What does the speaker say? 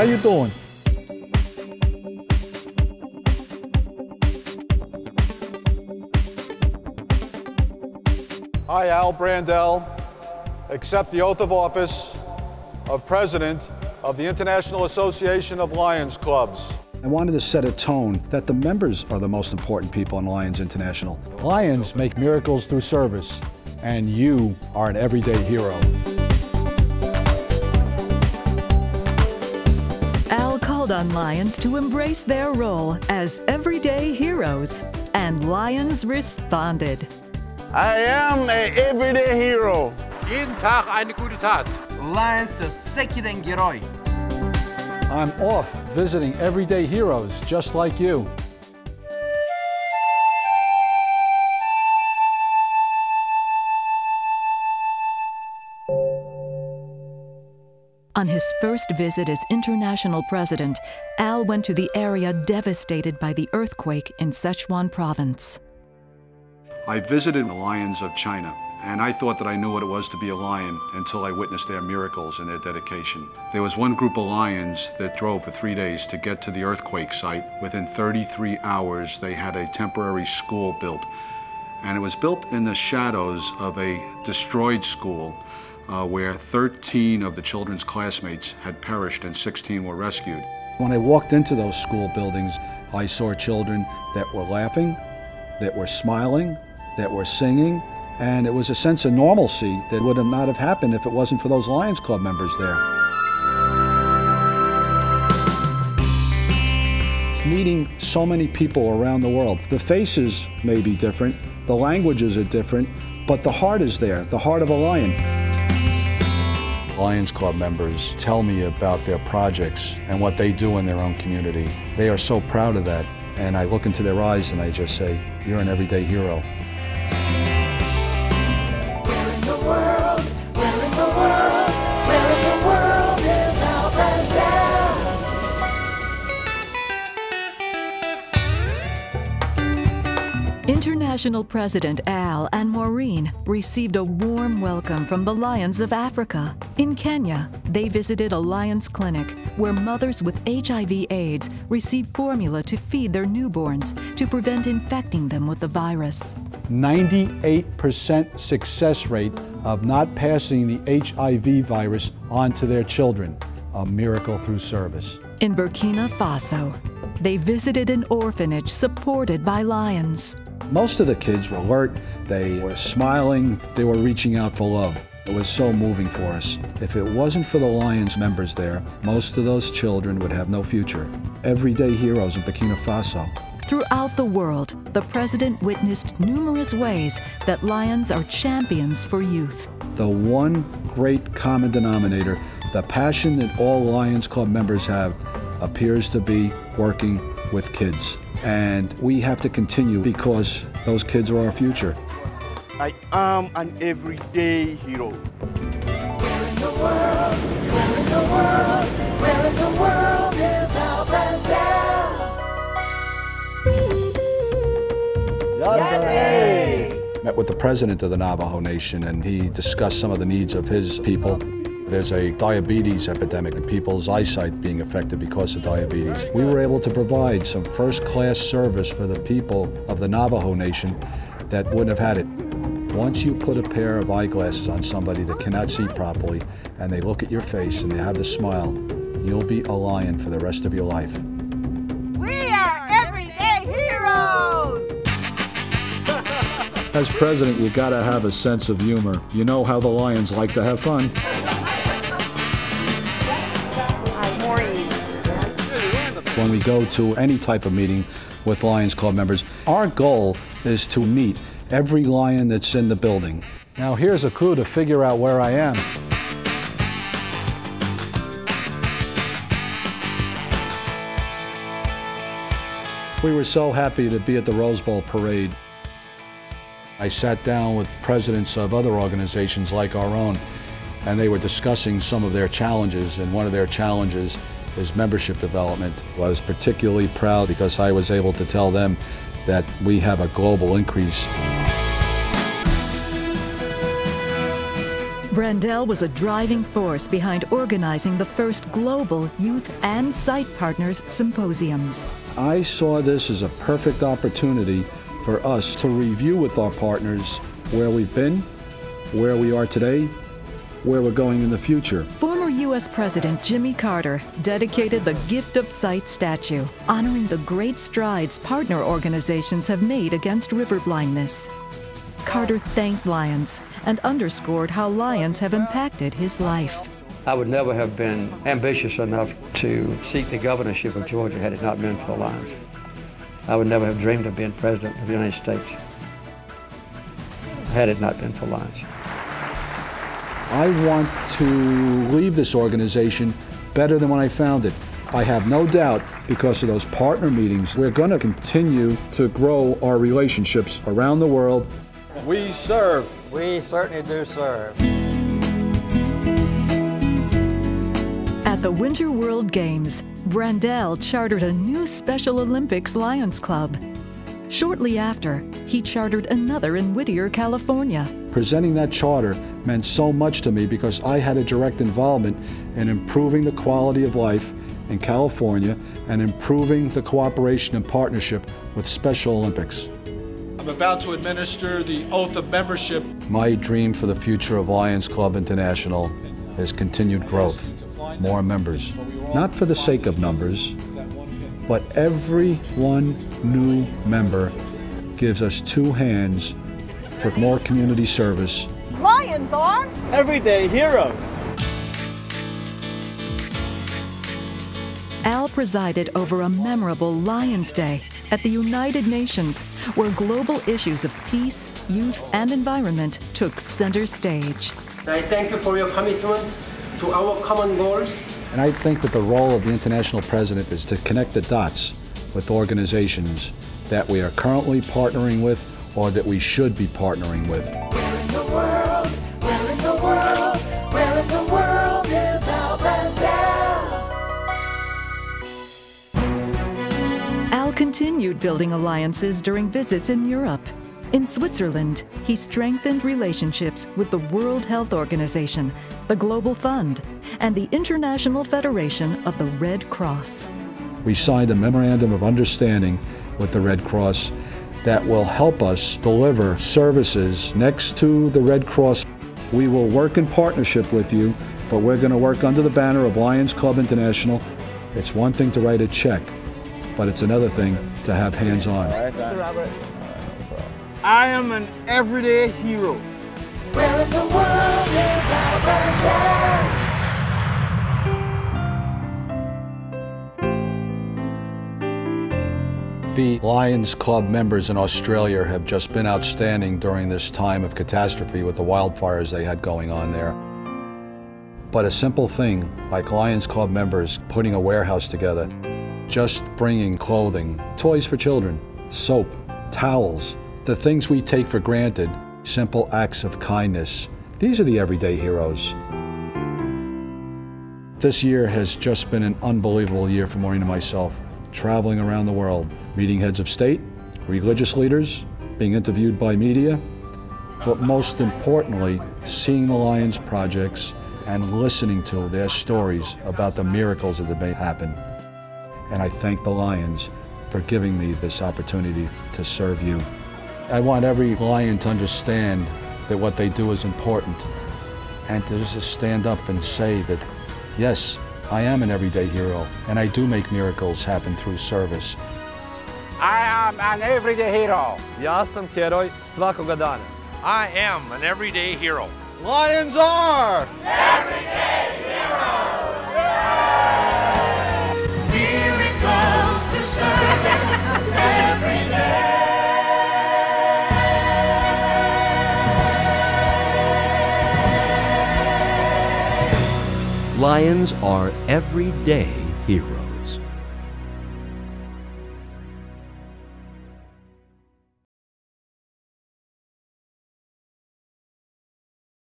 How you doing? I, Al Brandel, accept the oath of office of President of the International Association of Lions Clubs. I wanted to set a tone that the members are the most important people in Lions International. Lions make miracles through service, and you are an everyday hero. Al called on Lions to embrace their role as everyday heroes, and Lions responded. I am an everyday hero. Jeden Tag eine gute Tat. Lions are säkert heroj. I'm off visiting everyday heroes just like you. On his first visit as International President, Al went to the area devastated by the earthquake in Sichuan Province. I visited the Lions of China, and I thought that I knew what it was to be a lion until I witnessed their miracles and their dedication. There was one group of lions that drove for 3 days to get to the earthquake site. Within 33 hours, they had a temporary school built, and it was built in the shadows of a destroyed school where 13 of the children's classmates had perished and 16 were rescued. When I walked into those school buildings, I saw children that were laughing, that were smiling, that were singing, and it was a sense of normalcy that would not have happened if it wasn't for those Lions Club members there. Meeting so many people around the world. The faces may be different, the languages are different, but the heart is there, the heart of a lion. Lions Club members tell me about their projects and what they do in their own community. They are so proud of that, and I look into their eyes and I just say, you're an everyday hero. Where in the world, where in the world, where in the world is Al Brandel? International President Al and Maureen received a warm welcome from the Lions of Africa. In Kenya, they visited a Lions clinic where mothers with HIV/AIDS receive formula to feed their newborns to prevent infecting them with the virus. 98% success rate of not passing the HIV virus on to their children. A miracle through service. In Burkina Faso, they visited an orphanage supported by Lions. Most of the kids were alert, they were smiling, they were reaching out for love. It was so moving for us. If it wasn't for the Lions members there, most of those children would have no future. Everyday heroes in Burkina Faso. Throughout the world, the president witnessed numerous ways that Lions are champions for youth. The one great common denominator, the passion that all Lions Club members have, appears to be working with kids. And we have to continue because those kids are our future. I am an everyday hero. Where in the world, where in the world, where in the world is Al Brandel? Met with the president of the Navajo Nation, and he discussed some of the needs of his people. There's a diabetes epidemic and people's eyesight being affected because of diabetes. We were able to provide some first-class service for the people of the Navajo Nation that wouldn't have had it. Once you put a pair of eyeglasses on somebody that cannot see properly, and they look at your face and they have the smile, you'll be a lion for the rest of your life. We are everyday heroes! As president, you gotta have a sense of humor. You know how the Lions like to have fun. When we go to any type of meeting with Lions Club members, our goal is to meet every lion that's in the building. Now here's a clue to figure out where I am. We were so happy to be at the Rose Bowl parade. I sat down with presidents of other organizations like our own, and they were discussing some of their challenges, and one of their challenges is membership development. I was particularly proud because I was able to tell them that we have a global increase. Brandel was a driving force behind organizing the first global Youth and Site Partners Symposiums. I saw this as a perfect opportunity for us to review with our partners where we've been, where we are today, where we're going in the future. Former U.S. President Jimmy Carter dedicated the Gift of Sight statue, honoring the great strides partner organizations have made against river blindness. Carter thanked Lions and underscored how Lions have impacted his life. I would never have been ambitious enough to seek the governorship of Georgia had it not been for Lions. I would never have dreamed of being president of the United States had it not been for Lions. I want to leave this organization better than when I found it. I have no doubt, because of those partner meetings, we're going to continue to grow our relationships around the world. We serve. We certainly do serve. At the Winter World Games, Brandel chartered a new Special Olympics Lions Club. Shortly after, he chartered another in Whittier, California. Presenting that charter meant so much to me because I had a direct involvement in improving the quality of life in California and improving the cooperation and partnership with Special Olympics. I'm about to administer the oath of membership. My dream for the future of Lions Club International is continued growth, more members, not for the sake of numbers, but every one new member gives us two hands for more community service. Lions are Everyday heroes. Al presided over a memorable Lions Day at the United Nations, where global issues of peace, youth, and environment took center stage. I thank you for your commitment to our common goals. And I think that the role of the International President is to connect the dots with organizations that we are currently partnering with or that we should be partnering with. Where in the world, where in the world, where in the world is Al Brandel? Al continued building alliances during visits in Europe. In Switzerland, he strengthened relationships with the World Health Organization, the Global Fund, and the International Federation of the Red Cross. We signed a memorandum of understanding with the Red Cross that will help us deliver services next to the Red Cross. We will work in partnership with you, but we're going to work under the banner of Lions Club International. It's one thing to write a check, but it's another thing to have hands-on. Mr. Robert. I am an everyday hero. Where in the world is Al Brandel? The Lions Club members in Australia have just been outstanding during this time of catastrophe with the wildfires they had going on there. But a simple thing, like Lions Club members putting a warehouse together, just bringing clothing, toys for children, soap, towels, the things we take for granted, simple acts of kindness. These are the everyday heroes. This year has just been an unbelievable year for Maureen and myself, traveling around the world, meeting heads of state, religious leaders, being interviewed by media, but most importantly, seeing the Lions projects and listening to their stories about the miracles that have happened. And I thank the Lions for giving me this opportunity to serve you. I want every Lion to understand that what they do is important and to just stand up and say that, yes, I am an everyday hero and I do make miracles happen through service. I am an everyday hero. Ja sam heroj svakoga dana. I am an everyday hero. Lions are Everyday heroes! Miracles through service every day. Lions are everyday heroes.